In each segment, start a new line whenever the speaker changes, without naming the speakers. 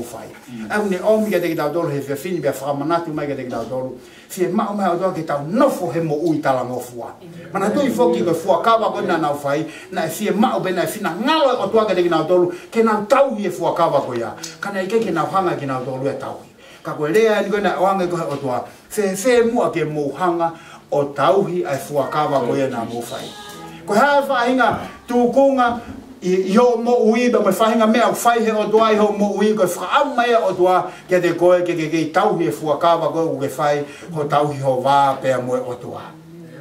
fai au ne o mi ke te tau tolu he fia fini be fa manatu mai ke te tau tolu fia ma o mai o ke tau nofo he mo ui tala mo fua mana tu i foki ko fua kawa ko na fai na fia ma o be na fina ngalo o tua ke te tau tolu ke na tau hi fua kawa ko ya kana i ke na hanga ke na tolu e tau ka ko lea ni ko na wanga ko o tua fe mo ke mo hanga o tau hi ai fua kawa ko ya na mo fai ko ha fa hinga tu kunga yo mo ui ba me fahinga me fai he o doa ho mo ui ko fra mai o doa ke de ko ke tau he fu akava ko ke fai ho tau hi ho va pe mo o doa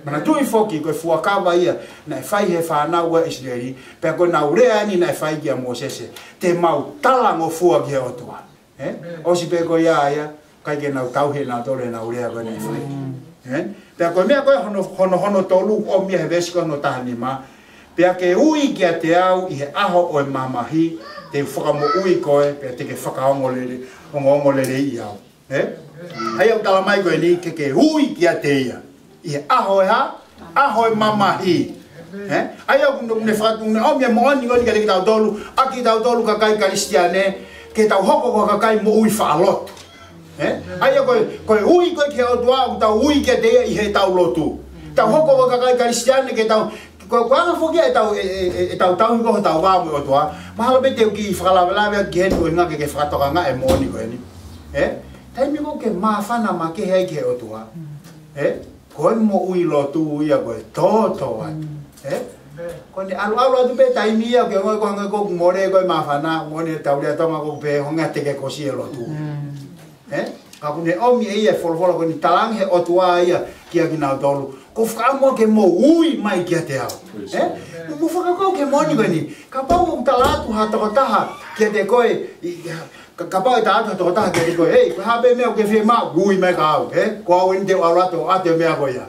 mana tu i foki ko fu akava ia na fai he fa na wa isleri pe ko na ure ni na fai ki mo sese te mau tala ngo fu ke o doa o si pe ko ia kai ke na tau he na dole na ure ko ni fai pe ko me ko hono tolu o mi he vesko no tahani ma pea ke ui kia te au i he aho o e mamahi te whakamo ui koe pea te ke whakaongolere i au. Hei au tala mai koe ni ke ui kia te ia i he aho e ha, aho e mamahi. Hei au ne whakatu ne o mea moani ngoni ka te ki tau tolu, aki tau tolu ka kai karistiane ke tau hoko ko ka kai mo ui whaalotu. Hei au koe ui koe ke o tua tau ui kia te ia i he tau lotu. Tau hoko ko ka kai karistiane ke tau ko anga foki e tau ko tau wa mo toa mahalo be te ki fala la be gen ko nga ke frato nga e moni ko ni tai mi ko ke ma fana ma ke he ke o toa ko mo ui lo tu ia ko to wa ko ni alu tu be tai mi ya ke ko more ko ma fana mo ni tau le to ma ko be ho nga te ke ko si lo tu ka ku ne o mi e folo ko ni talang he o toa ia ki ki na dolu ko whakamo ke mo ui mai kia te au. Mo whakako ke moni koe ni. Ka pau o talatu ha tokotaha kia te koe. Ka pau e talatu ha tokotaha kia te koe. Hei, koe habe mea o ke whi maa ui mai ka au. Ko au eni te au rato ate mea koe ia.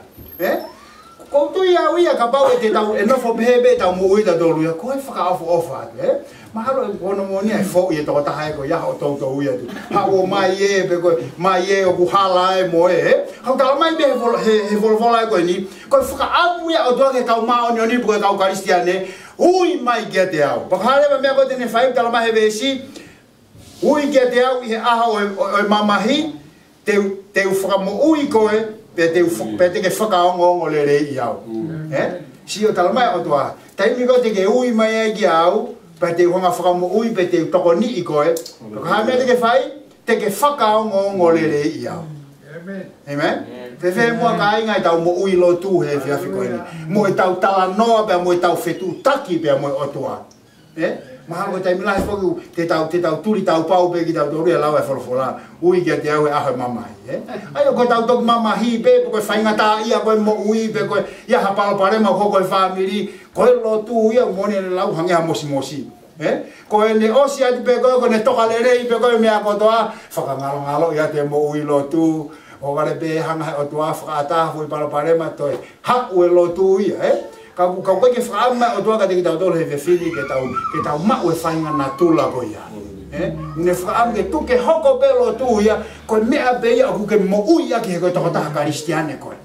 Ko tui au ia ka pau e te tau e nofo pehebe tau mo ui ta tolu ia. Koe whakaofo ofa atu. Mahalo e kono moni ai fo i e tokotaha e koe iaha o tauto ui atu. Ha o mai e pe koe, mai e o kuhala e mo e. Hau tala mai me he volovola e koe ni. Koe whakaapu ia o toa ke kau mao ni o ni puke kau karistiane. Ui mai kia te au. Pakahareba mea koe tene whaiu tala mai he vesi. Ui kia te au i he aha o e mamahi. Te u whakamo ui koe. Pe te ke whakaongo le rei i au. Si o tala mai o toa. Taimi koe te ke ui mai e ki au. Pe te honga whakamo ui pe te toko ni i koe. Pakahareba te ke whai. Te ke whakaongo le rei i au. Amen. Fe mua ka inga tau mo ui lo tu he fiafi koe ni. Mo e tau tala noa pia mo e tau fetu taki pia mo e otua. Maha ko taimi lahi foku te tau turi tau pau pe ki tau toru e lau e wholofola. Ui kia te au e aho e mamai. Aio ko tau toku mamahi pe koe whaingata ia koe mo ui pe koe ia hapalo parema ko koe whamiri. Koe lo tu ia moni e lau hangeha mosi mosi. Koe ne osi ati pe koe ne toka le rei pe koe mea kotoa. Whakangalo ngalo ia te mo ui lo tu. O wale be hanga o tua whakaata hui palo parema toi haku e lotu ia kau koe ke whaama o tua ka te ki tau tolo he whiwhiri ke tau mau e whainga na tula ko ia une whaama ke tu ke hoko pe lotu ia koe mea pe ia o ku ke mo ui ia ki he koe toko taha karistiane koe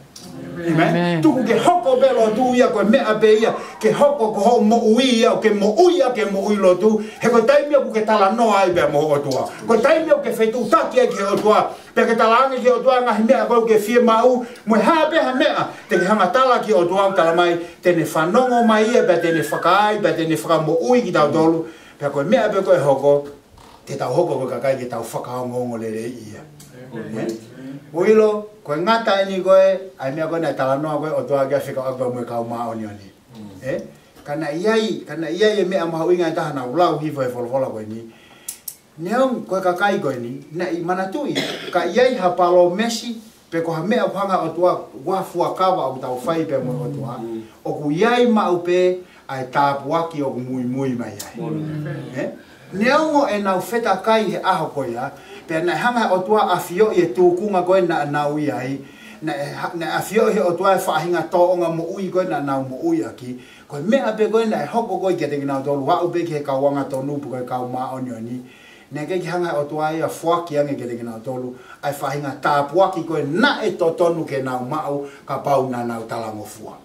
tuku ke hoko pe lotu ia koe mea pe ia ke hoko ko ho mo ui ia o ke mo ui ia ke mo ui lotu he koe taimia ku ke tala noa ai pe mo o tua koe taimia ke whetu taki ai ke o tua pe ke tala ange ki o tua ngahi mea koe ke whia mau mo haa peha mea te ke hanga tala ki o tua tala mai tene whanongo mai ia pe tene whakai pe tene whakamo ui ki tau tolu pe koe mea pe koe hoko te tau hoko koe kakai ke tau whakaongo le rei ia Uilo, koe ngata ini koe, ai mea koe nai tala noa koe o tua kia whika akba mui kau maa oni oni. Kana iai e mea mahu inga i taha na ulau hifo he wholofola koe ni. Neong koe kakai koe ni, na i manatui, ka iai hapalo mesi, pe ko ha mea uhanga o tua wafua kawa o tau whai pe mui o tua, o ku iai mau pe, ai tāpuaki o ku mui mui mai ai. Neongo e nau wheta kai he aho koe ya, pe na hanga o tua afio i e tūkunga koe na nau i ai, na afio i o tua e whahinga tōonga mo ui koe na nau mo ui aki, koe mea pe koe na e hoko koe kia te ki nau tolu, wau pe ki he kauanga tonu pu koe kau maa oni oni, ne ke ki hanga o tua i a whuaki ange kia te ki nau tolu, ai whahinga tāpuaki koe na e to tonu ke nau mau, ka pau na nau talango fua.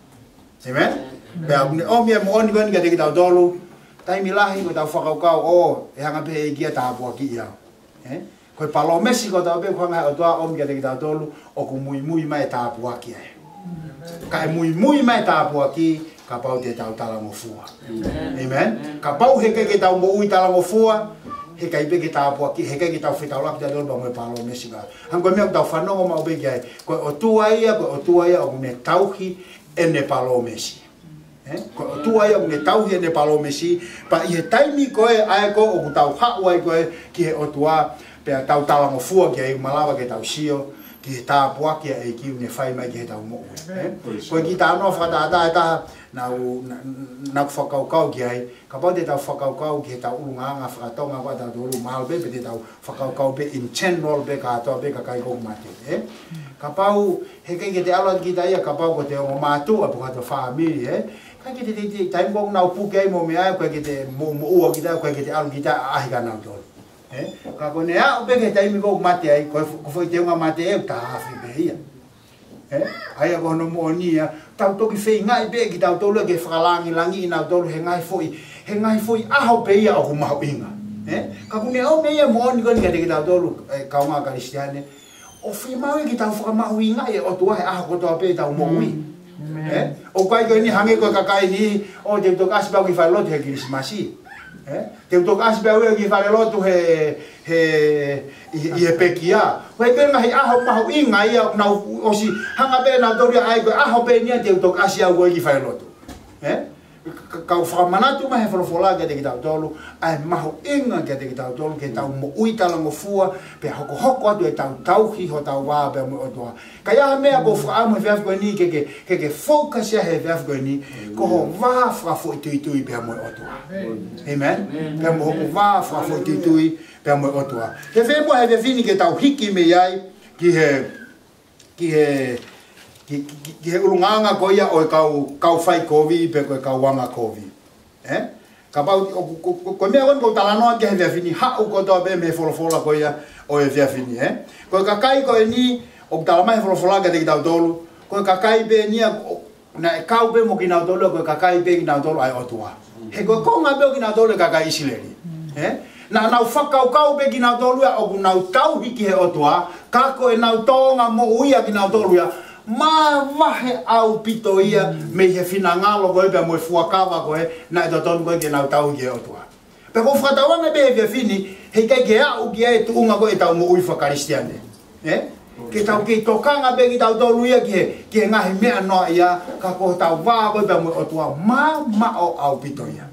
Amen? Pea o mea mo oni koe kia te ki nau tolu, taimi lahi ko tau whakaukau o e hanga pe e kia tāpuaki iau. Koe palo mesi ko tau be ko ngai o toa om kia te ki tau tolu o ku mui mai tāpua ki ai. Ka e mui mai tāpua ki ka pau te tau talangofua. Amen. Ka pau heke ke tau mo ui talangofua, heka ipe ke tāpua ki, heke ke tau whetau laki te tolu ba mo e palo mesi ka. Hanko mea tau whanongo mau be ki ai. Koe o tua ia o ku me tauhi e ne palo mesi. Ko tua ia nge tau he ne palo mesi pa i he taimi koe ai ko o ku tau hauai koe ki he o tua pe tau talango fua ki ai malawa ke tau sio ki he tāpua ki ai ki ne whai mai ki he tau mo koe ki tā anō whakatata e taha nau whakaukau ki ai ka pau te tau whakaukau ki he tau urunganga whakatonga kwa tau tolu mahal be pe te tau whakaukau be in general be ka atoa be ka kai kou mate ka pau he kei ke te alat ki ta ia ka pau ko te o mātu a puka to whaamiri ka ke te taimong nau puke ai mo mea koe ke te mo ua ki ta koe ke te alu ki ta ahi ka nau tolu ka kone a o peke taimi kou mate ai koe foi te unga mate e ta hafi be ia ai a kono mo nia tau toki whei ngai be ki tau tolu ke whakalangi langi i nau tolu he ngai foi aho pe ia o kumahu inga ka kone o me ia mo oni koni ka te ki tau tolu kaunga karistiane o whi mau ki tau whakamahu inga e o tuahe aho kotoa pe tau mo ui o kai ko ni hange ko kakai ni o te to kas ba ki fa lot he krismasi te to kas ba ki fa lot he pekia wai pe ngai aho ma ho inga ia na o si hanga be na doria ai ko aho be ni te to kas ia ko ki fa lot ka fa manatu ma he fola ke te tau tolu ai ma ho inga ke te tau tolu ke tau mo ui tala mo fua pe hoko atu e tau hi ho tau wa be mo otoa ka ya me ko fa amo fe afgo ni ke focus ya he afgo ni ko ho va fra fo tu pe mo otoa amen pe mo ho va fra fo tu pe mo otoa ke fe mo he fini ke tau hiki me yai ki he ki he urunganga ko ia o kau fai kovi pe ko kau wanga kovi ka pau ko me on ko talano ke he fini ha o ko to be me fola ko ia o e fini ko ka kai ko ni o talama fola ke te tau tolu ko ka kai be ni na kau be mo ki na tolu ko ka kai be ki na tolu ai o tua he ko nga be ki na tolu ka kai isileri na whakau be ki na tolu o ku na tau hiki he o tua ka ko e na tonga mo uia ki na tolu ia ma wahe au pito ia me he fina ngalo koe pe mo fuakawa koe na e toton koe ke nau tau ki e otua. Pe ko whakatawanga be he fini he kai ke au ki e tuunga koe tau mo ui whakaristiane. Ke tau ke tokanga be ki tau tolu ia ki he ngahi mea noa ia ka ko tau waa koe pe mo otua ma o au pito ia.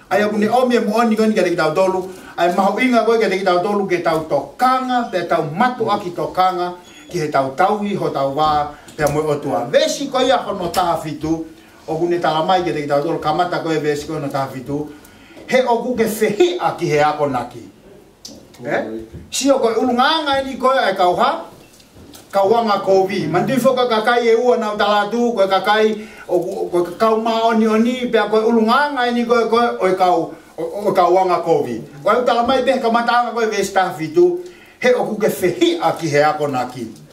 Ai aku ne omi e mo oni koe ni ke te ki tau tolu ai maho inga koe ke te ki tau tolu ke tau tokanga pe tau matu aki tokanga ki he tau tauhi ho tau wā pe mo otua. Vesi ko ia hono taha fitu o kune talamai ke te ki tau tolu kamata koe vesi ko no taha fitu he o ku ke whehi a ki he ako naki. Si o koe ulunganga ini koe ai kauha kauanga kovi. Mantui foka kakai e ua nau talatu koe kakai o kau maoni pe koe ulunganga ini koe o kauanga kovi. Koe talamai pe kamata anga koe vesi taha fitu he o ku ke whehi a ki he ako naki.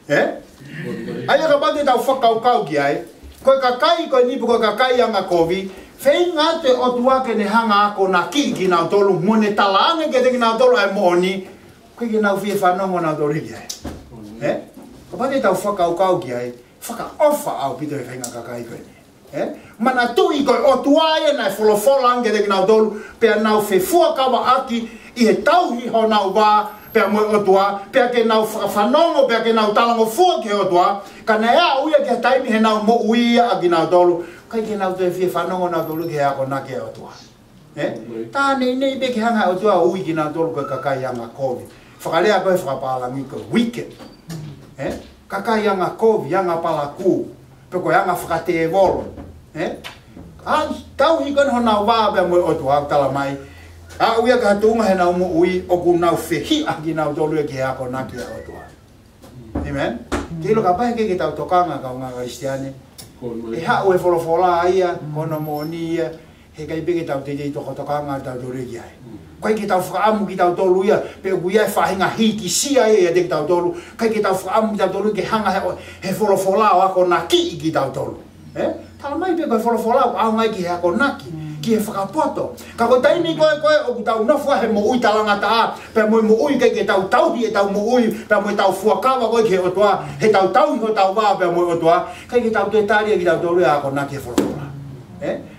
Ai ka bate tau whakau ki ai. Koe kakai koe nipu koe kakai anga kovi. Whei ngate o tuake ne hanga ako naki ki nau tolu. Mone talaange ke te ki nau tolu ai mooni. Koe ki nau whie whanongo nau tolu ki ai. Ka bate tau whakau ki ai. Whaka ofa au pito e whenga kakai koe ni. Mana tui koe o tuae nai wholofolang ke te ki nau tolu. Pea nau whefua kawa aki i he tauhi ho nau wā. Pea mo otua, pea ke nau whanongo, pea ke nau talango fua ke otua, ka na ea uia ke taimi he nau mo uia a ki nau tolu, kai ke nau te whie whanongo nau tolu ke ako na ke otua. Tā nei be ke hanga otua ui ki nau tolu koe kakai anga kovi. Whakalea koe whakapalangi koe wicked. Kakai anga kovi, anga pala kū, pe koe anga whakate e volo. Tau hi koe nau wā pea mo otua, tala mai, a uia ka tunga he nau mo ui o ku nau whehi a ki nau tolu e ki ako naki a otua. Amen? Kilo ka pahe ke tau tokanga ka unga karistiane. E hau e wholofola aia, kono mo ni ia, he kai peke tau te toko tokanga tau tolu e ki ai. Kai ki tau whaamu ki tau tolu ia, pe ku ia whahinga hiki sia ia te ki tau tolu, kai ki tau whaamu ki tau tolu ke hanga he wholofola o ako naki i ki tau tolu. Tala mai pe koe wholofola o au ngai ki he ako naki. ki e whakapoto. Ka koe taini koe o tau nofua he mo ui talanga taa, pe mo ui ke tau tauhi e tau mo ui, pe mo tau fuakawa koe ke otoa, he tau tauhi ho tau wā pe mo otoa, kai ke tau te tari e ki tau tolu a ko na ke wholofola.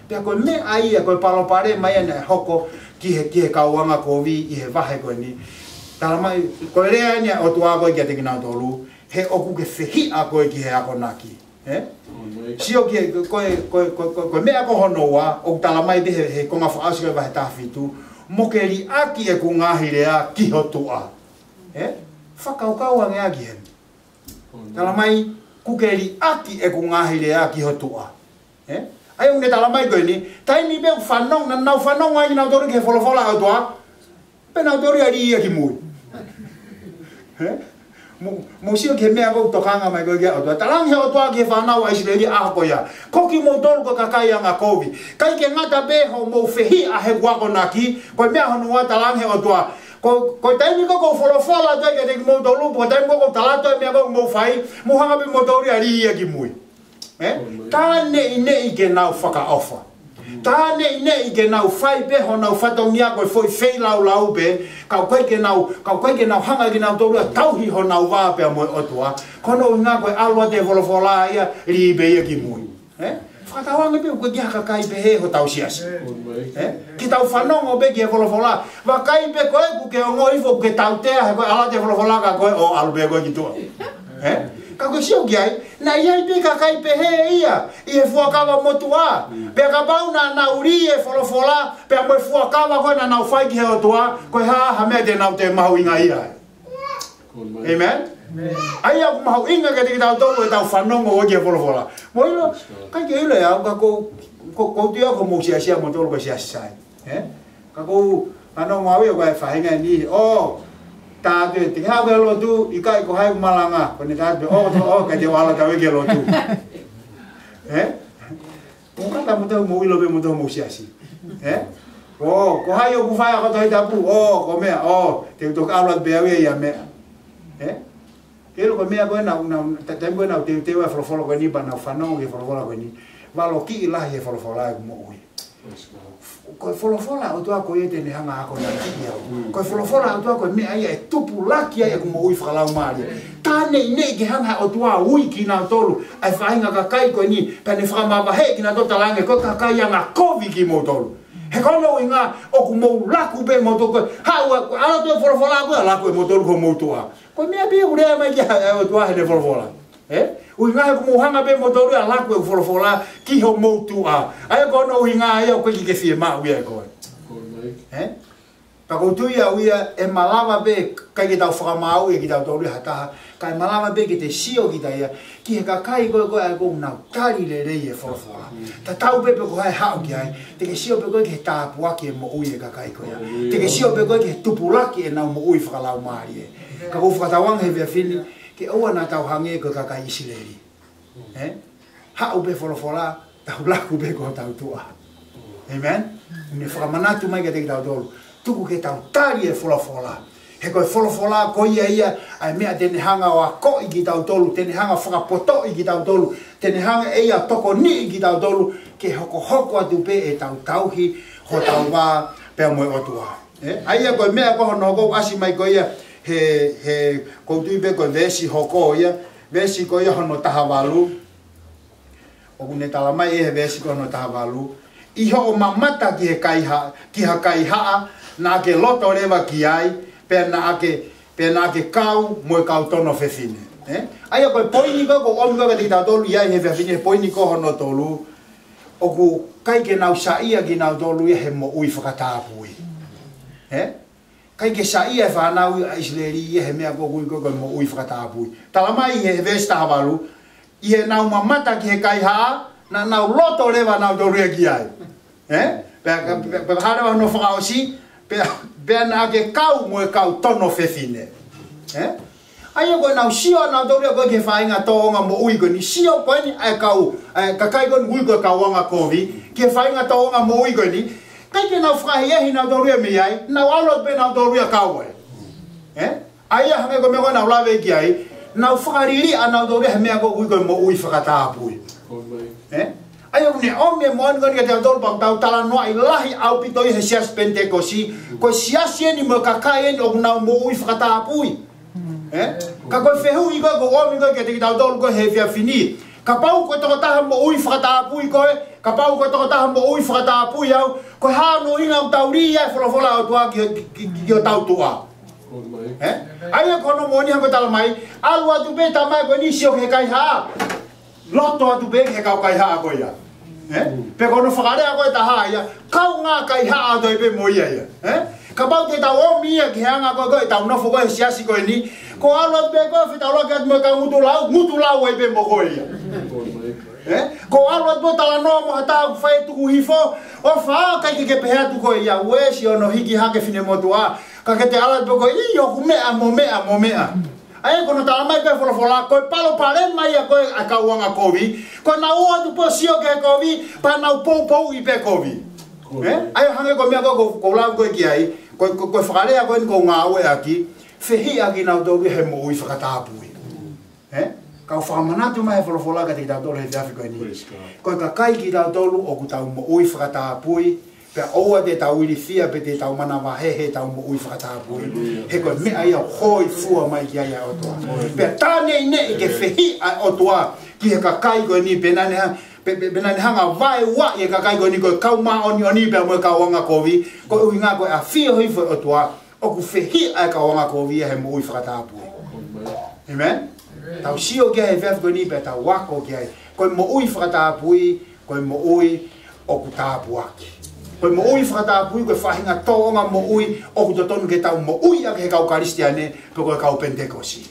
Pe koe me ai e koe palopare mai ane hoko ki he kauanga kovi i he wahe koe ni. Tala mai, koe rea nia otoa koe ki a te kinau tolu, he oku ke whihi a koe ki he ako naki. Sio ki koe mea ko honoa o tala mai de he konga whaasika wahe tawhitu mo ke li aki e ku ngahire a ki hotua whakaukau ange aki hen tala mai ku ke li aki e ku ngahire a ki hotua ai unge tala mai koe ni taimi me whanong na nau whanong ai nau tori ke wholofola hotua pe nau tori ari ia ki mui mo sio ke mea ko tokanga mai ko kia otua talang he otua ke whanau a Israeli a ko ya koki mo tolu ko kakai anga kovi kai ke ngata be ho mo fehi a he wako naki ko mea hono wa talang he otua ko taimi ko wholofola toi ke te mo tolu ko taimi ko talato mea ko mo fai mo hanga be mo tori ari ia ki mui ta ne i ke nau whaka ofa ta ne i ke nau fai pe ho nau whatongia koe foi fei lau pe kau koe ke nau hanga ki nau tolu tauhi ho nau wā pe mo otua kono ngā koe alua te wholofola ia ri be ia ki mui whakatawanga pe koe kia kakai pe he ho tau siasi ki tau whanongo pe ki he wholofola wakai pe koe ku ke ongo ifo ke tau tea he koe ala te wholofola ka koe o alu pe koe ki tua ka koe sio ki ai na iai pe kakai pe he ia i he fuakawa motua pe ka pau na uri e wholofola pe mo fuakawa koe na nau whai ki he otua koe ha mea te nau te mahu inga ia amen ai aku mahu inga ke te ki tau tolu e tau whanongo o ki he wholofola mo ilo kai ke ilo au ka kou tia ko mo sia mo tolu ko sia sai ka kou ano maui o koe whahinga ni ta te ha ke lotu i kai ko hai malanga ko ni ta ka te wala ka ke lotu mo ka ta mo ilo be mo mo siasi ko hai o ku fai ko tai tapu ko me te to ka ala be ya me ko me ko na ta tempo na te wa folo ko ni ba na fano ke folo ko ni va lo ki la he folo mo ui ko folofola o toa ko e te hanga ako na kia ko folofola o toa ko me ai e tupu laki ai ko mo ui whakalau mari tane nei ke hanga o toa ui ki na tolu ai whainga ka kai ko ni pene whakamawa he ki na tota lange ko ka kai anga kovi ki mo tolu he kono inga o ko mo laku be mo tolu hau ala toa folofola ko laku e mo tolu ko mo toa ko me abi urea mai ki o toa he folofola uinga ko mo hanga be mo tolu ala ko folofola ki ho mo tua ai ko no uinga ai ko ki ke fie ma ui ko pa ko tu ia uia e malava be kai ki tau whakamau e ki tau tolu hataha kai malava be ki te sio ki ta ia ki he ka kai ko ai ko na tari le rei e folofola ta tau be ko ai hau ki ai te ke sio be ko ki tāpua ki e mo ui e ka kai ko ia te ke sio be ko ki tupulaki e na mo ui whakalau maari ka ko whakatawang he vea fini ke oa na tau hange ko kakai Israeli ha ube folofola tau laku be ko tau tua amen ne whakamanatu mai ke te tau tolu tuku ke tau tari e folofola he koe folofola ko ia ai mea tene hanga o a ko i ki tau tolu tene hanga whakapoto i ki tau tolu tene hanga ia toko ni i ki tau tolu ke hoko atu pe e tau tauhi ho tau wā pe moe otua ai koe mea ko hono ko asi mai ko ia he koutu be ko vesi hoko ia vesi ko ia hono tahawalu o ne tala mai he vesi ko hono tahawalu iho o mamata ki he kai ha na ke loto rewa ki ai pe na ke kau mo kau tono fefine ai ko poini ko omi ko te tolu ia he fefine poini ko hono tolu o ku kai ke nau saia ki nau tolu he mo ui whakatapui kai ke saia whanau a Israeli he mea ko mo ui whakatapui tala mai he vesi tahawalu i he nau mamata ki he kai haa na nau loto rewa nau tolu e ki ai pe harawa no whakaosi pe na ke kau mo kau tono fefine ai ko nau sio nau tolu ko ke whainga toonga mo ui ko ni sio ko ni ai kau ka kai ko ui ko kauanga kovi ke whainga toonga mo ui ko ni kai ke nau whakahi nau tolu e mi ai nau alo pe nau tolu e kau ai hange ko me ko nau lawe ki ai nau whakariri a nau tolu e mea ko ui ko mo ui whakatapui Ayo ne ome mon ko ke tau bang tau tala no ai lahi au pitoi he sias pentekosi ko sias ni mo kakae o na mo ui frata apui ka ko fehu i ko ome ko ke tau dol ko he via fini ka pau ko to ta mo ui frata apui ko ka pau ko to ta mo ui frata apui au ko ha no inga tau ri ai fo la o tua ki tau tua ayo ko no mo ni ko tala mai alwa tu be ta mai ko ni sio he kai ha loto tu be he kai ha ko ya pe kono whakare a koe taha ia kau ngā kai haa toi pe mo ia ia ka pau te tau o mia ki hanga koe koe tau nofo koe siasi koe ni ko alwa te pe koe whitau loki atu me ka ngutu lau e pe mo koe ia ko alwa te tala noa mo hatau whai tuku hifo o whaa kai ke pehe tu koe ia uesi ono hiki hake fine motua ka ke te ala te koe i oku mea mo mea ai kono tala mai pe fola ko palo pare mai a ko a kauanga kovi ko na o tu po sio ke kovi pa na po i pe kovi ai hange ko me ko la ko ki ai ko frale a ko nga we aki fehi aki na do he mo i fakata pui ka famana tu mai fola ka te da do he dafi ko ni ko ka kai ki da do o ku tau mo i fakata pui pe oa de tau ili fia pe te tau mana wa he tau mo ui whakatapui. He koe mea ia hoi fua mai ki aia o toa. Pe tāne i ne i ke whihi o toa ki he kakai koe ni pe nane hanga vai wa i kakai koe ni koe kau maa oni pe mo kau wanga kovi. Koe ui ngā koe a whia hoi fua o toa o ku whihi ai kau wanga kovi he mo ui whakatapui. Amen? Tau sio ki he vef koe ni pe tau wako ki ai. Koe mo ui whakatapui, koe mo ui o ku tāpuaki. Koe mo ui whakatapui, koe whahinga tōnga mo ui, o ku tonu ke tau mo ui ake he kau karistiane, pe koe kau pentekosi.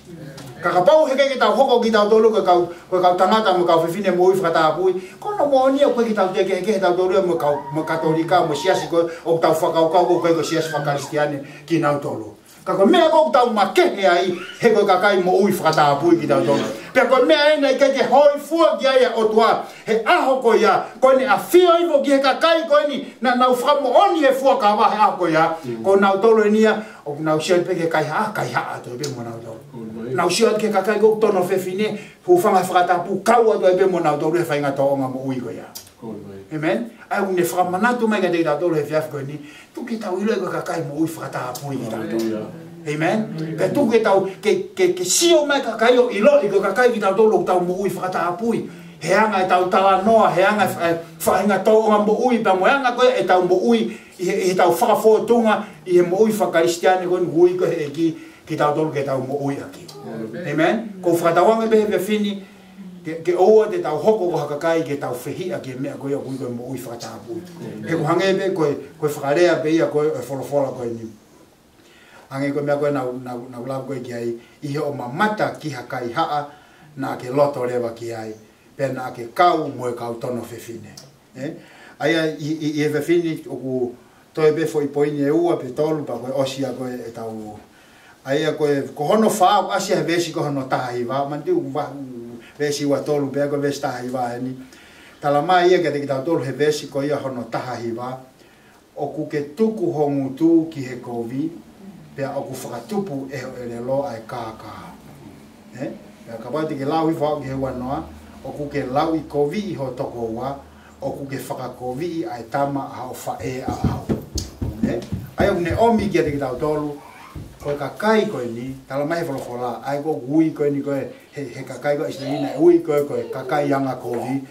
Kakapau he ke tau hoko ki tau tolu, koe kau tangata mo kau whiwhine mo ui whakatapui, kono mo onia koe ki tau teke he tau tolu, mo katolika, mo siasi koe, o tau whakaukau koe koe siasi whakaristiane ki nau tolu. Kako mea koe tau makehe ai, he koe kakai mo ui whakatapui ki tau tolu. Pea koe mea ena i keke hoi fua ki aia o tua, he aho koe ia, koe ne a whio iwo ki he kakai koe ni, na nau whamo oni he fua ka wa he aho koe ia, ko nau tolo e nia, o nau sio pe ke kai haa to e pe mo nau tolo. Nau sio ke kakai koe tono whewhine, hu whanga whakatapu kaua to e pe mo nau tolo e whainga toonga mo ui koe ia. Amen? Ai une whakamanatu mai ka te tau tolo he whiaf koe ni, tu ki tau ilo e koe kakai mo ui whakatapui ki tau tolo. Amen. Pe tu ke tau ke sio mai ka kai o ilo i ka kai ki tau tolo tau mo ui whakatapui. He anga e tau tala noa, he anga whainga tōnga mo ui, pa mo anga koe e tau mo ui, i tau whakawhotunga, i he mo ui whakaristiane koe ngui koe e ki tau tolo ke tau mo ui aki. Amen. Ko whakatawanga behe pe whini, ke oa te tau hoko ko hakakai ke tau whihi aki e mea koe a kui koe mo ui whakatapui. He ko hange be koe whakarea pe ia koe e wholofola koe ni. Hange koe mea koe nau lau koe ki ai, i he o mamata ki hakai haa, na ke loto rewa ki ai, pena ke kau mo e kau tono whewhine. Aia i e whewhine, oku toi befo i poini e ua pe tolu, pa koe osia koe e tau. Aia koe, ko hono whao, asia he vesi ko hono taha i wā, man tiu vesi ua tolu, pea koe vesi taha i wā eni. Tala mai ia ke te ki tau tolu he vesi ko ia hono taha i wā, oku ke tuku hongu tū ki he kovi, pea oku whakatupu e le lo ai kākā. Pea ka pati ke lau i whao ki he wanoa, oku ke lau i kovi i ho toko ua, oku ke whakakovi i ai tama a o whae a au. Ai o ne omi ki a te ki tau tolu, koe kakai koe ni, tala mai wholofola, ai ko ui koe ni koe, he kakai koe istorina, ui koe koe kakai anga kovi,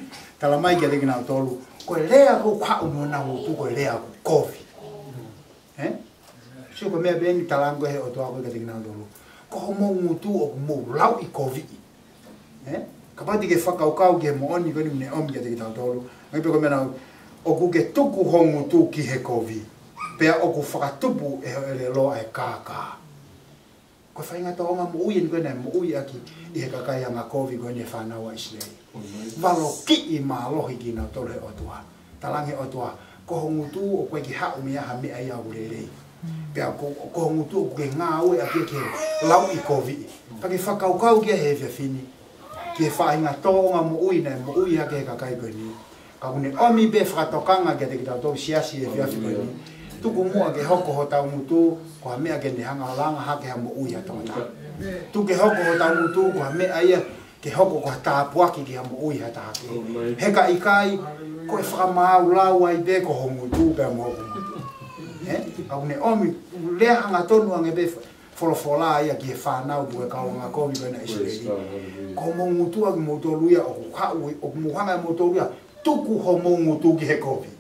tala mai ki a te ki tau tolu, koe lea ko kau no na upu koe lea ko kovi. Sio koe mea beni talango he o toa koe ka te ki tau tolu, ko mo ngutu o mo lau i kovi. Ka pati ke whakaukau ki he mooni koe ni mne omi ki a te ki tau tolu, ngai pe koe mea nau, oku ke tuku hongu tu ki he kovi, pea oku whakatupu e le loa e kākā. Koe whainga tohonga mo ui en koe nei mo ui aki i he kakai anga kovi koe ni whanawa Islei. Walo ki i maa lohi ki na tole o tua. Talange o tua, ko hongu tu o koe ki hau mi aha mea ia urerei. Pea ko hongu tu o koe ngā ue aki ke lau i kovi. Pake whakaukau ki a he whiawhini. Ki he whainga tohonga mo ui nei mo ui hake he kakai koe ni. Ka kune omi be whakatokanga ki a te ki tau tau siasi e whiawhi koe ni. Tuku mua ke hoko ho tau mutu, ko ha mea ke ne hanga langa hake ha mo ui ha tongata. Tu ke hoko ho tau mutu, ko ha mea ia ke hoko ko ta puaki ki mo ui hata ki heka ikai ko e whakamau lau ai be ko hongu tu pe mo au ne omi le hanga tonu ange be folofola ia ki e whanau tu e kaunga komi koe na Israeli ko mo ngutua ki mo toluia o kau o muhanga mo toluia tuku ho mo ngutu ki he komi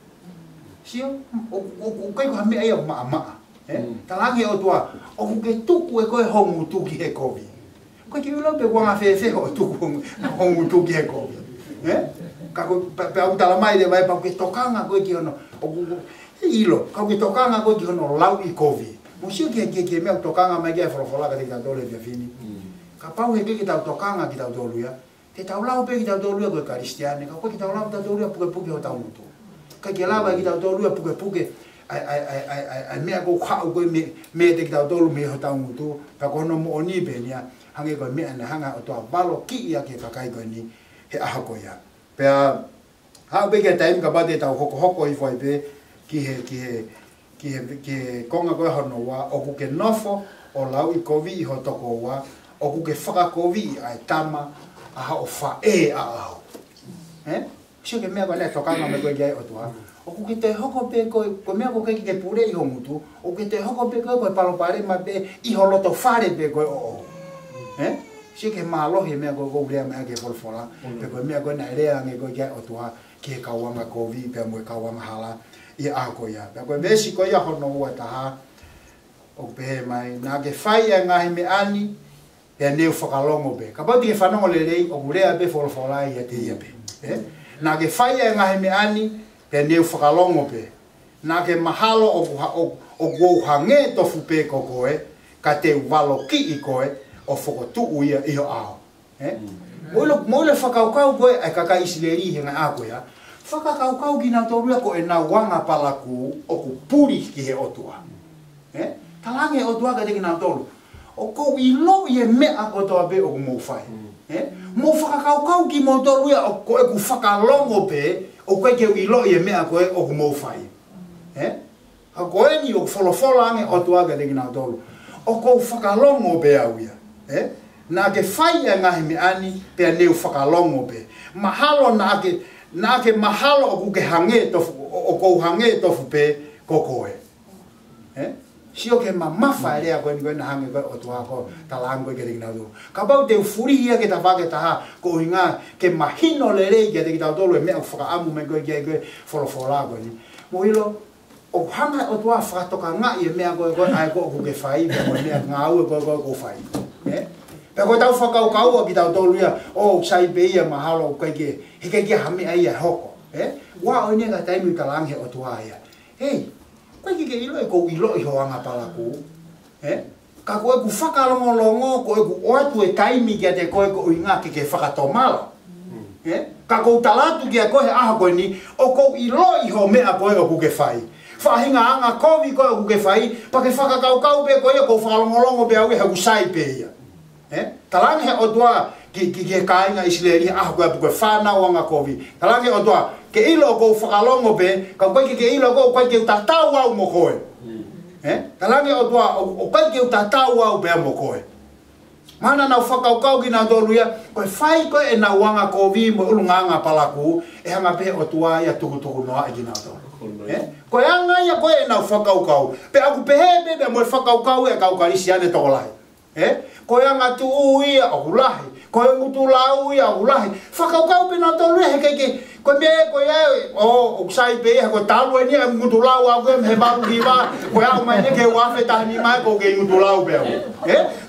sio o kai ko hame ai o maa talangi o tua o ke tuku e koe ho ngutu ki he komi ko ki ulo pe wanga fe ho tuku ho ngutu ki he komi ka ko pe au tala mai de vai pa ke tokanga ko ki ono o ilo ka ke tokanga ko ki ono lau I kovi mo sio ke me tokanga mai ke folofola ka tika dole via fini ka pau he ke ta tokanga ki ta doluia te ta lau pe ki ta doluia ko kristiane ka ko ki ta lau ta doluia puke o ta mutu ka ke lava ki ta doluia puke ai me ko kha ko me te ki ta dolu me ho ta mutu ka ko no mo ni be nia hange ko me ana hanga o to balo ki ia ke ka kai ko ni he aha ko ia pe ha be ke time ka ba te ta hoko I foi be ki konga ko hono wa o ku ke nofo o lau I kovi ho toko wa o ku ke whaka kovi ai tama aha o fa a au sio ke mea ko le tokanga me ko ia o tua o ku ke te hoko pe ko mea ko ke pure I ho mutu o ke te hoko pe ko palo pare ma be I ho loto fare pe ko o sio ke malo he mea ko rea mea ke folfola pe ko mea ko na rea nge ko ia o tua ke kawanga kovi pe mo kawanga hala I a ko ia pe ko vesi ko ia hono wa ta o pe mai na ke fai nga me ani pe ne whakalongo be ka ba di whanongo le rei o rea be folfola ia te ia be na ke fai nga me ani pe ne whakalongo be na ke mahalo o go hange to fu pe ko koe ka te walo ki I koe o fokotu ia I ho ao mo le whakaukau koe ai kaka Israeli he nga a koe whakakaukau ki nga tōrua ko e nga wanga palaku o ku puri ki he otua talange otua ka te ki nga tōru o kou I lo I e mea ko toa be o ku mou whai mo whakakaukau ki mo tōrua o ko e ku whakalongo pe o koe ke I lo I e mea ko e o ku mou whai ha koe ni o wholofola ange otua ka te ki nga tōru o kou whakalongo pe au ia na ke whai a ngahi me ani pe a neu whakalongo pe mahalo na ke mahalo o ku ke hange tofu o kou hange tofu pe kokoe sio ke mamafa rea koe ni koe na hange koe o tua ko talango I ke te kinau tolu ka pau te ufuri hia ke ta whake taha ko inga ke mahino le rei ke te kinau tolu e mea whakaamu me koe kia koe wholofola koe ni mo ilo o hanga o tua whakatoka ngai e mea koe koe ai koe ku ke whai pe koe mea ngau e koe koe ko whai pe koe tau whakaukau ki tau tolu ia o sai pe ia mahalo koe ke heke kia hame ai a hoko wa o nega taimi talange o tua ia hei koe ke ilo e kou ilo I hoanga palaku ka koe ku whakalongolongo koe ku oatu e taimi kia te koe ko inga ke whakatomala ka kou talatu kia koe aha koe ni o kou ilo I ho mea koe o ku ke whai whahinga anga kovi koe o ku ke whai pa ke whakakaukau pe koe ko whakalongolongo pe au e haku sai pe ia talange o tua ki kainga Israeli ah koe puke whanau anga kovi talange o tua ke ilo ko whakalongo pe ka koe ke ilo ko koe ke tatau au mo koe talange o tua o koe ke tatau au pe mo koe mana na whakaukau ki na toluia koe whai koe e na wanga kovi mo ulunganga palaku e hanga pe o tua ia tukutuku noa e ki na tolu koe anga ia koe e na whakaukau pe aku pehe pe mo whakaukau e kaukarisi ane tokolai koe anga tu ia o hulahi koe ngutu lau ia o hulahi whakaukau pe na tolu he keke koe mea koe o sai pe koe talu e nia ngutu lau au ke he maru hiwa koe au mai ne ke wafe tahini mai ko ke ngutu lau pe au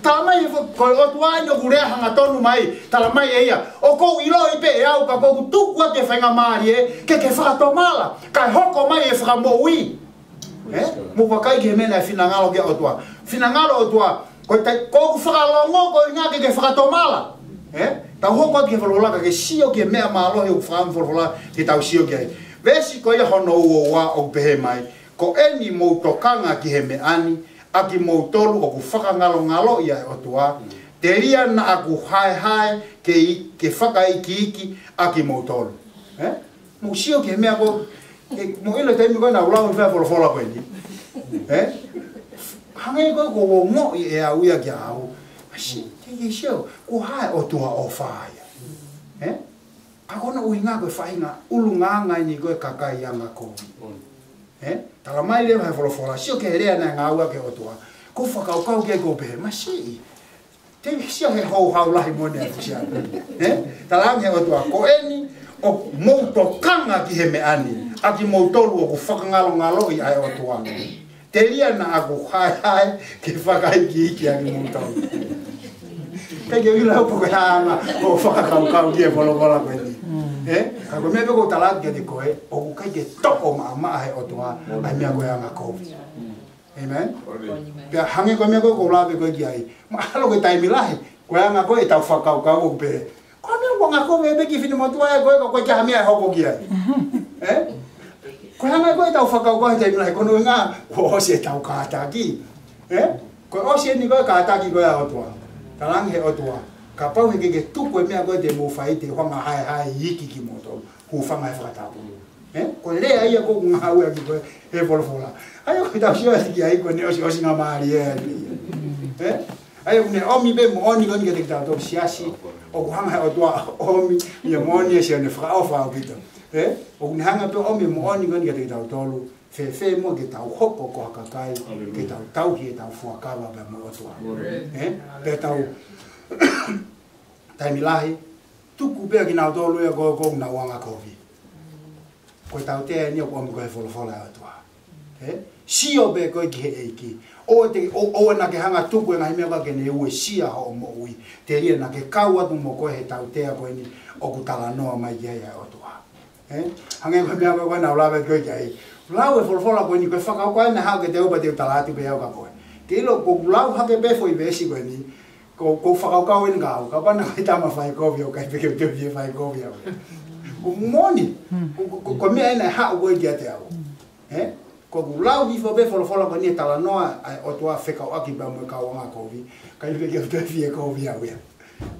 tala mai koe o tuai o kurea hanga tonu mai tala mai e ia o kou ilo I pe e au ka kou tukua te whenga maari ke whakatomala kai hoko mai e whakamoui mo wakai ke mena e whinangalo ke o tua whinangalo o tua koe kou whakalongo koe ngā ke whakatomala tau hoko ke whalolaka ke sio ke mea malo he whakamu whalolaka ke tau sio ke ai vesi koe hono ua wa o pehe mai ko eni mou tokanga ki he me ani a ki mou tolu o ku whakangalo ngalo ia o tua te ria na aku hai ke whaka iki a ki mou tolu mou sio ke mea ko mo ilo teimi koe na ulau i whawolofola koe ni hangai ko ngo I e au ia ki au asi te sio ko hai o tua o whaia Ako na uhinga ko fainga ulunganga ni ko kakai yanga ko. Tala mai le vai folofola sio ke rea na ngaua ke otua. Ko fakau ke go be masi. Te sia he ho haula hi mone sia. Tala nge otua ko eni o mouto kanga ki he me ani. Aki moutolu o ko fakangalo ngalo i ai otua. Te lia na ako hai ke fakai ki aki moutolu. Pege ila po ko hanga o fakau ki e folofola ko ni. Ako me ko talat ke de ko o ka ke toko ma he otua ai me ko ya ngako. Amen. Pia hange ko me ko la be ko ki ai. Ma lo ke tai milahi ko ya ngako e ta fakau ka o be. Ko me ko ngako be ki fini mo tua ko ka me ho ko ki ai. Ko hanga ko e ta fakau ko tai milahi ko no nga o se ta ka ta ki. Ko o se ni ko ka ta ki ko ya otua. Talang he otua. Kapau he ke tuku e mea koe te mo whai te whanga hai iki ki moto hu whanga e whakatapu. Ko lea ia ko ngā ua ki koe he wholofola. Aio koe tau shioa tiki ai koe ne osi ngā maari e. Aio kune omi be mo oni koni ke te kitau tō siasi o ku hanga he otua omi ia mo oni e seo ne whakaofa au pito. O kune hanga pe omi mo oni koni ke te kitau tōlu fe mo ke tau hoko ko hakakai ke tau tauhi e tau fuakawa pe mo otua. Pe tau tai milahi tuku be ki na tolu e go na wanga kovi ko tau te ni ko mo ko fola atua sio be ko ki eiki o na ke hanga tuku nga hime ka ne u sia ho mo ui te ri na ke kaua tu mo ko he tau te ko ni o ku tala no mai ya atua hanga ko me ko na la be ko ai lau e fola ko ni ko fa ka na ha ke te o ba te tala tu be ka ko ke lo ko lau ha ke be foi be si ko ni ko whakau en ngau, ka pana kai tama whai kovi o kai peke te vie whai kovi au. Ko moni, ko mea ena hao koe ki ate au. Ko lau hifo be wholofola ko ni tala noa o tua whekau aki pa mo kau anga kovi, kai peke te vie kovi au ia.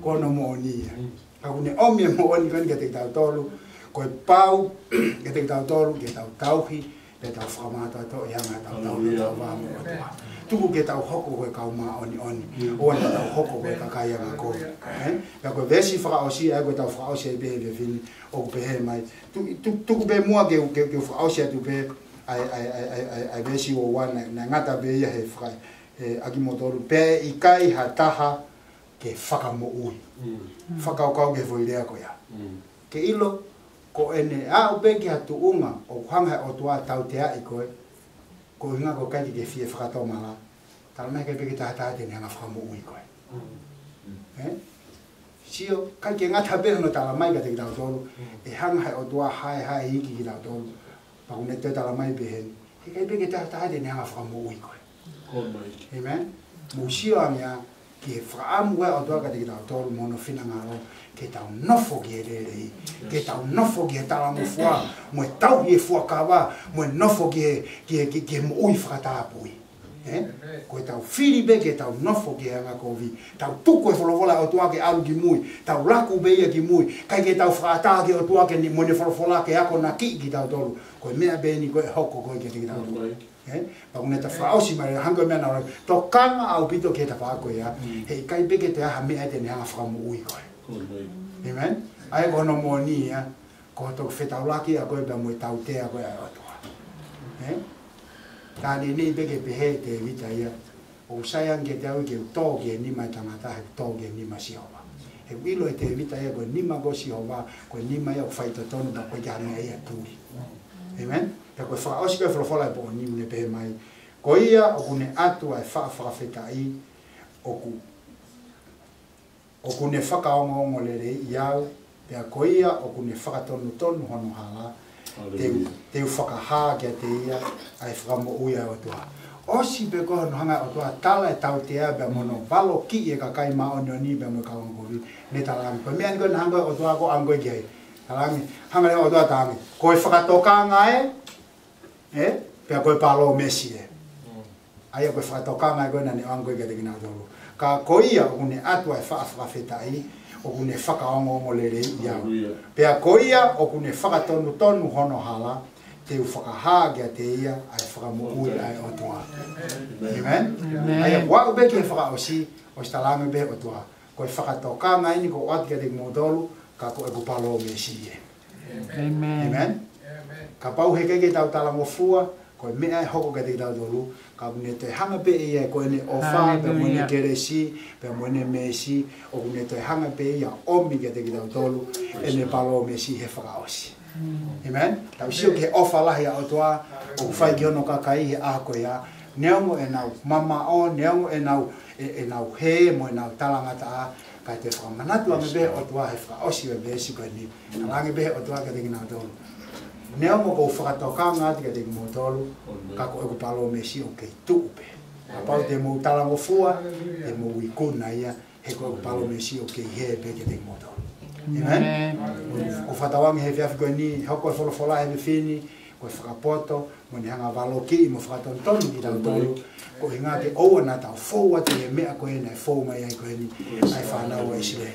Ko no moni ia. Ka kune omi e moni kani ke te tau tolu, ko e pau ke te tau tolu, ke tau tauhi, ke tau whamata to, ia ngā tau tau tau whamu o tua. Tuku ke tau hoko koe kau maa oni. O ana tau hoko koe kakai anga koe. Ka koe vesi whakaosi, ai koe tau whakaosi e behe fini, o behe mai. Tuku be mua ke whakaosi atu be, ai vesi o wana, na ngata be ia he whakai, aki motoru, pe i kai ha taha ke whakamo ui. Whakaokau ke whoirea koe a. Ke ilo, ko ene a o beki hatu unga, o hanga o tua tau te ai koe, ko hinga ko kai ke fie whakatau mala. Tala mai ke peke taha te ni hanga whakamo ui koe. Sio, kai ke ngata beho no tala mai ka te kitau tolu, e hanga hai o tua hai hiki ki tau tolu, pakune te tala mai behen, e kai peke taha te ni hanga whakamo ui koe. Amen? Mo sio amia, ke whaamu wea o tua ka te kitau tolu mono whina ngaro, ke tau nofo ki e rerei, ke tau nofo ki e tala mo fua, mo e tau ki e fua kawa, mo e nofo ki e mo ui whakatapui. Ko e tau whiri be ke tau nofo ki e anga kovi, tau tuku e wholofola o tua ke alu ki mui, tau laku be ia ki mui, kai ke tau whakata ke o tua ke mo ne wholofola ke ako na ki tau tolu, ko e mea beni ko e hoko ko e ke te tau tolu. Pakune ta whaosi mai, hango mea naura, to kanga au pito ke ta whaako ia, hei kai be ke te aha mea te ne hanga whakamu ui koe. Amen. Ai ko no mo ni ya, ko to fetau laki a koe pa mo tau te a koe a toa. Tani ni be ke pehe te vita ia. O sayang ke te au ke to ke ni mai tangata he to ke ni ma si hova. He wilo te vita ia ko ni ma go si hova, ko ni ma ia fai to tonu pa ko ja na ia tu. Amen. Ta ko fa osi ko fola po ni ne pe mai. Ko ia o kune atu ai fa feta ai o ku o kune whakaongo le rei iau, pia koia o kune whakatonu tonu hono hala, te whakaha kia te ia, ai whakamo uia o tua. Osi pe koha no hanga o tua tala e tau te ea, pia mono valo ki e kakai ma oni oni, pia mo kawangovi, ne talangi. Pia mea niko na hanga o tua ko angoi kiai. Talangi, hanga le o tua tangi. Koe whakatokanga pia koe palo mesi e. Aia koe whakatokanga koe na ne angoi kia te kina tolu. Ka koia o kune atua e whaafetai, o kune whakaongo le rei iau. Pea koia o kune whakatonu tonu hono hala, te u whakahagia te ia, ai whakamukui ai o tua. Amen? Aia wau beki e whakaosi, o stalame be o tua. Ko e whakatokanga ini ko ati ka te modolu, ka ko e ko palo me si e.
Amen.
Amen. Ka pau he ke tau tala mo fua ko me ai hoko ka te tau dolu ka ne te hanga pe e ko ne ofa pe mo ne keresi pe mo ne mesi o ne te hanga pe ia omi ke te tau dolu e ne palo me si he whakaosi. Amen. Tau sio ke ofa la ya o toa o fai ki ono ka kai he a ko ya neongo e nau mama o neongo e nau he mo e nau talangata a ka te whamanatu a me be o toa he whakaosi me be si ko ni alange be o toa ka te ngina dolu. Nea mo ko whakatoka ngā tika te mo tolu, ka ko eko palo me si o kei tuupe. A pau te mo talango fua, te mo wikuna ia, he ko eko palo me si o kei he pe ke te mo tolu. Amen? Ko whatawangi he whiawhi koe ni, hoko e wholofola he me whini, ko e whakapoto, mo ni hanga walo ki, mo whakatontonu ki tau tolu, ko i ngā te oua nā tau fōua te he mea koe nei fōu mai ai koe ni, ai whanau ai sirei.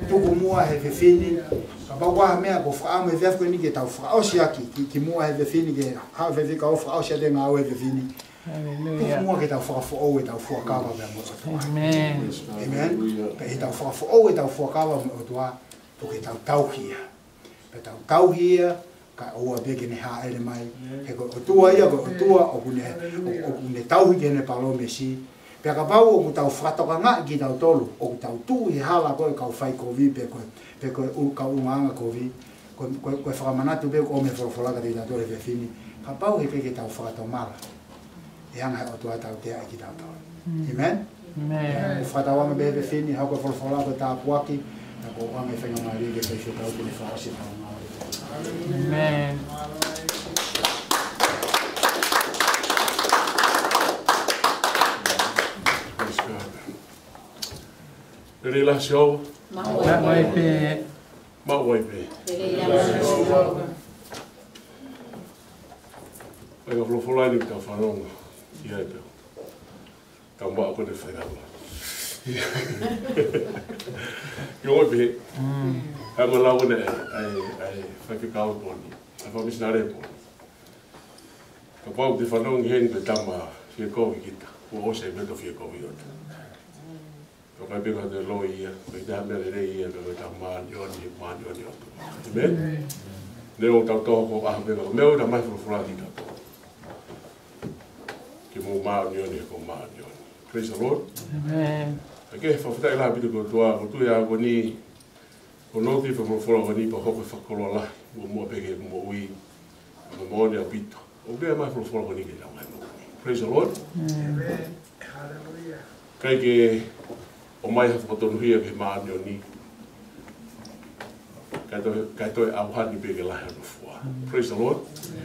Tuku mua he whiwhini, ka bawa mea ko whaamu he whiawhi koe ni ke tau whaaosi aki, ki mua he whiwhini ke hao whiwhi ka o whaaosi a te ngā au he whiwhini. Tuku mua ke tau whakafo e tau whakawa mea mo otua.
Amen.
Amen. Pe he tau whakafo e tau whakawa mo otua, to ke tau tauhia. Pe tau tauhia, ka oua beke ne haere mai, he ko otua ia, ko otua, o kune tauhi ke ne palo me si, pe ka pau o ku tau whatoka ngā ki tau tolu, o ku tau tū he hala koe kau whai kovi, pe koe ka ungaanga kovi, koe whakamanatu pe o me wholofolaka te tau tole whiwhini, ka pau he peke tau whakato mara, e anga he otua tau tea ki tau tolu. Amen?
Amen.
Whatawanga be whiwhini, hau koe wholofolaka tā puaki, na ko wanga e whenga maari ke kei whitau kune whaasi tau ngā.
Amen.
Pere la show.
Wai pe.
Ma wai pe. Ai ngā wholai ni tau whanonga. I ai peo. Tau maa kone whainama. I oi pe. Hanga lau ne ai whakikau poni. Ai whamisnare poni. Ka pau te whanongi heni pe tama fia kovi kita. Ua ose meto fia kovi ota. Ko kai peka te loi ia, ko i taha mea le rei ia, ko i taha maani oni otu. Amen? Ne o tau toho ko aha peka, ko mea o ta mai whulafulati tau toho. Ki mō maani oni, ko maani oni. Praise the Lord.
Amen.
Ake he whawhitai laha pita ko tua, ko tui a ko ni, ko noti whulafula ko ni pa hoko whakoloa lahi, ko mua peke mo ui, ko maoni a pito. O kea mai whulafula ko ni ke tau mai mo. Praise the Lord.
Amen.
Kai ke o mai ha whakatonuhia ke maani o ni. Kai toi auhani peke lahi anu fua. Praise the Lord.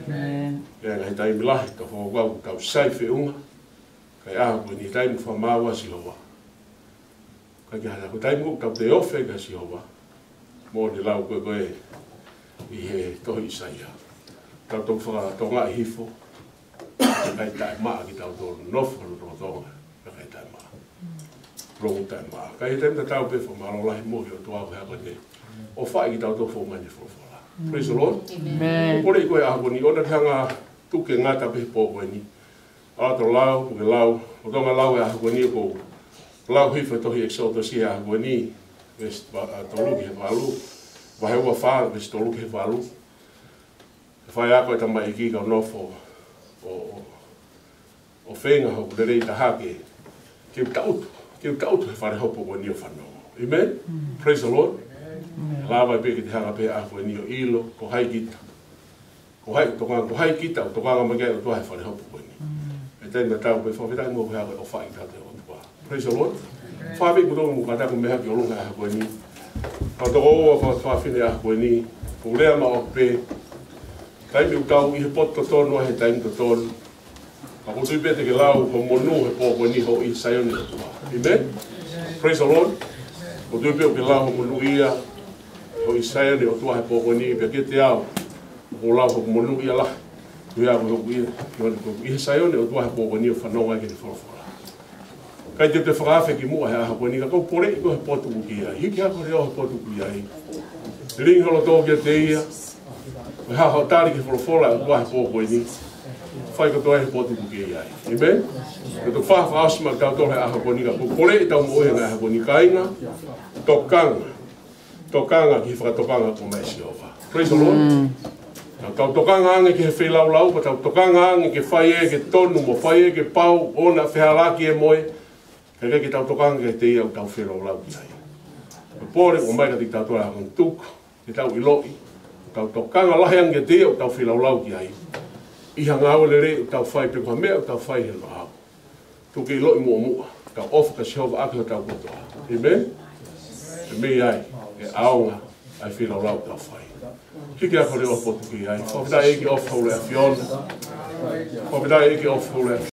Amen.
Kaya ngai taimi lahi ka whakawau kau sai whiunga. Kai aha koe ni taimi whamaua si hoa. Kai ki hana ko taimi kau te ofe ka si hoa. Mō ni lau koe koe i he tohi isaia. Tau tō whakatonga i hifo. Kai tai maa ki tau tō nofo no tonga. Kai tai maa. Long time maa. Kai he taimi tau pe whamaro lahi mohi o tuau hea koe o whai ki tau tō whaumani wholofola. Praise the Lord.
Amen.
Kore i koe aha koni, ona tanga tuke ngata pehe pō koe ni. Ato lau, puke lau, o tonga lau e aha koe ni ko lau hifa tohi exalta si aha koe ni. Ves toluki he whalu. Wahe ua whaa, ves toluki he whalu. E whai a koe tama i ki kau nofo o whenga hoku le rei tahake. Kiu tautu he whare hopo koe ni o whanau. Amen? Praise the Lord. Lava peke te hanga pe a koe ni o ilo, ko hai kita. Ko hai kita, o tokanga magai o tua he whare hopo koe ni. E tēnā tau pe whawhitai mō hea koe o whai kita te o tua. Praise the Lord. Whawhi kutonga mō katako meha ki o lunga a koe ni. Kautoko oa whawhine a koe ni. Ko rea ma o pe. Taimi u tau i he poto tonu a he taimi to tonu. Ka kutui pete ke lau ho monu he pō koe ni ho i sayoni o tua. Amen. Praise the Lord. Kutui pete ke lau ho monu ia. Ho Isaia ni o tua he pōko ni pe ke te au o lau ho monu ia la tu ia ko ia ko Isaia ni o tua he pōko ni o whanonga ke te whorofora kai te whakawhi ki mua he aha koe ni ka kou pore i ko he potu ki ai hiki ako reo he potu ki ai ringi holo tō kia te ia me ha hao tāri ke whorofora o tua he pōko ni whai ko toa he potu ki ai amen ko tu whaha tau tō he aha koe ni ka kou pore i tau mo e ngā aha koe ni ka inga tōkanga tokanga ki whakatokanga ko mai Jehova. Praise the Lord. Tau tokanga ange ki he whelaulau, pa tau tokanga ange ke whai e ke tonu, mo whai e ke pau, ona whiharaki e moe, ke reki tau tokanga ke te ia o tau whelaulau ki ai. Pore, o mai ka ti tau toa hang tuku, ke tau iloi, tau tokanga lahe ange te ia o tau whelaulau ki ai. Iha ngāua le re o tau whai pe kwa mea o tau whai he no hau. Tuke iloi mua mua, tau ofa ka Jehova ake o tau kotoa. Amen? E mei ai, e aonga, ai whelaulau tau whai. Hiki a kore o potu ki ai. Whawhitai eki ofa ule a Fiona. Whawhitai eki ofa ule a